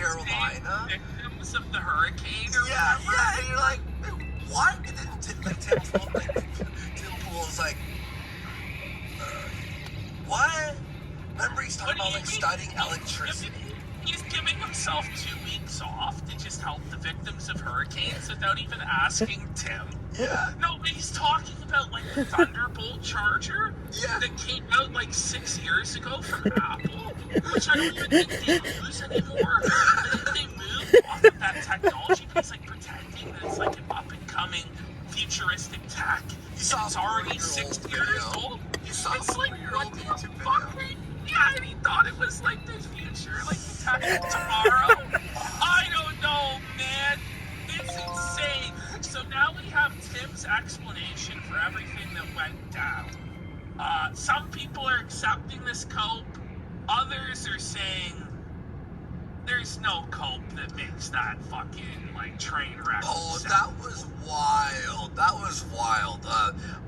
Carolina. Victims of the hurricane or Yeah, whatever. yeah, and you're like, what? And then Tim Pool's like, what? Remember he's talking about like studying electricity? He's giving himself 2 weeks off to just help the victims of hurricanes without even asking Tim. Yeah. No, but he's talking about like the Thunderbolt charger that came out like 6 years ago from Apple, which I don't even think they use anymore. They moved off of that technology. He's like pretending that it's like an up and coming futuristic tech. It's already 6 years old. It's like, what the fuck? Yeah, and he thought it was like the future, like the tech of tomorrow. I don't know, man. It's insane. So now we have Tim's explanation for everything that went down. Some people are accepting this cope. Others are saying there's no cope that makes that fucking like train wreck. Oh, that was wild. That was wild.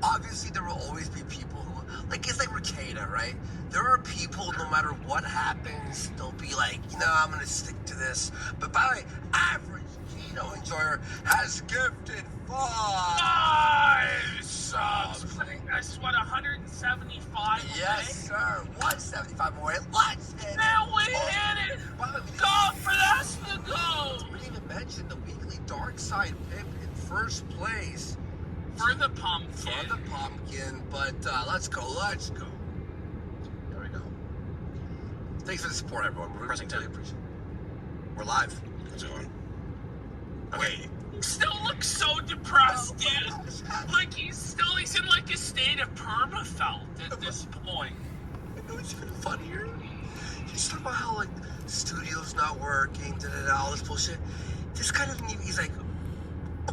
Obviously, there will always be people who, like, it's like Ricada, right? There are people, no matter what happens, they'll be like, I'm going to stick to this. But by the way, average Kino enjoyer has gifted 5 subs. That's what, 175 away? Yes, sir. 175 away. Let's hit it. Man, we hit it. Go for us to go. We didn't even mention the weekly Dark Side Pimp in first place. For the pumpkin. But let's go. There we go. Thanks for the support, everyone. We're really appreciate it. We're live. What's going on? Okay. He still looks so depressed, dude. Like he's in like a state of permafelt at this point. I know it's even funnier. He's talking about how like studio's not working, all this bullshit. This kind of he's like,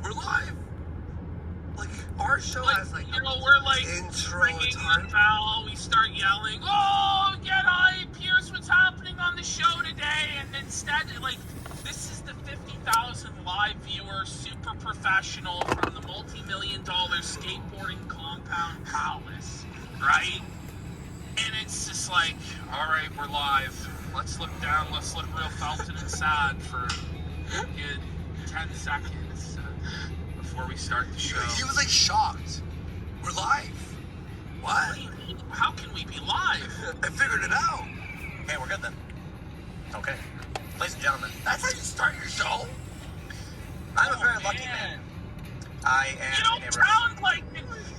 we're live. Like our show has like we're like intro ringing time. the bell. We start yelling, "Oh, get hype! Here's what's happening on the show today!" And instead, like, this is the 50,000 live viewer, super professional from the multi-million-dollar skateboarding compound Palace, right? And it's just like, all right, we're live. Let's look down. Let's look real Felton and sad for a good 10 seconds before we start the show. He was like shocked. We're live. What? How can we be live? I figured it out. Okay, we're good then. Okay. Ladies and gentlemen, That's how you start your show? I'm a very lucky man. I am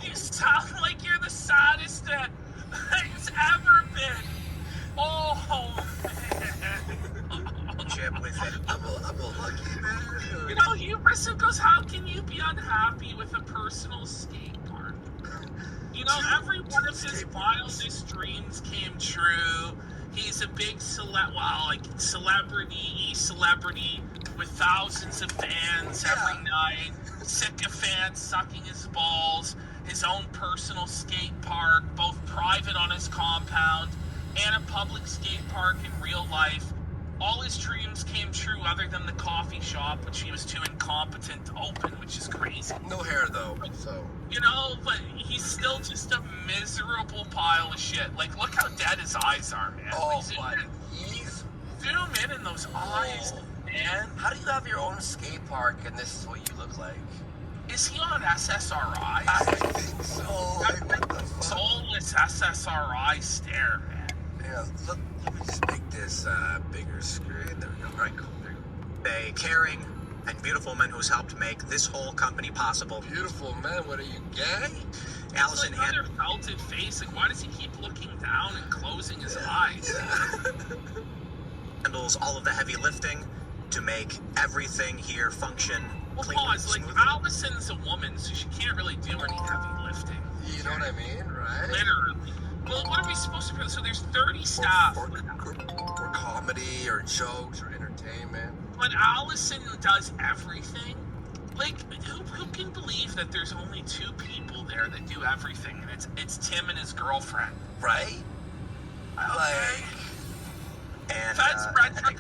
You sound like you're the saddest that it's ever been. Oh, man. Chip with it. I'm a lucky man. Hubris goes, how can you be unhappy with a personal skate park? Every one of his wildest dreams came true. He's a big celebrity with thousands of fans every night. Sycophants sucking his balls. His own personal skate park, both private on his compound and a public skate park in real life. All his dreams came true other than the coffee shop, which he was too incompetent to open, which is crazy. No hair though, so. But he's still just a miserable pile of shit. Like, look how dead his eyes are, man. Oh, like, zoom in those eyes, man. How do you have your own skate park and this is what you look like? Is he on SSRI? I think so. Like, what the fuck? Soulless SSRI stare, man. Yeah, let me just make this bigger screen. There we go. All right, cool. There you go. a caring and beautiful woman who's helped make this whole company possible. Beautiful man, what are you, gay? Allison had another felted face. Like, why does he keep looking down and closing his eyes? handles all of the heavy lifting to make everything here function. Well, pause. Like, Allison's a woman, so she can't really do any heavy lifting. You know what I mean, right? Literally. Well, what are we supposed to do? So there's 30 staff. Or comedy, or jokes, or entertainment. But Allison does everything. Like, who can believe that there's only two people there that do everything, and it's Tim and his girlfriend, right? Okay. And Feds Fred goes,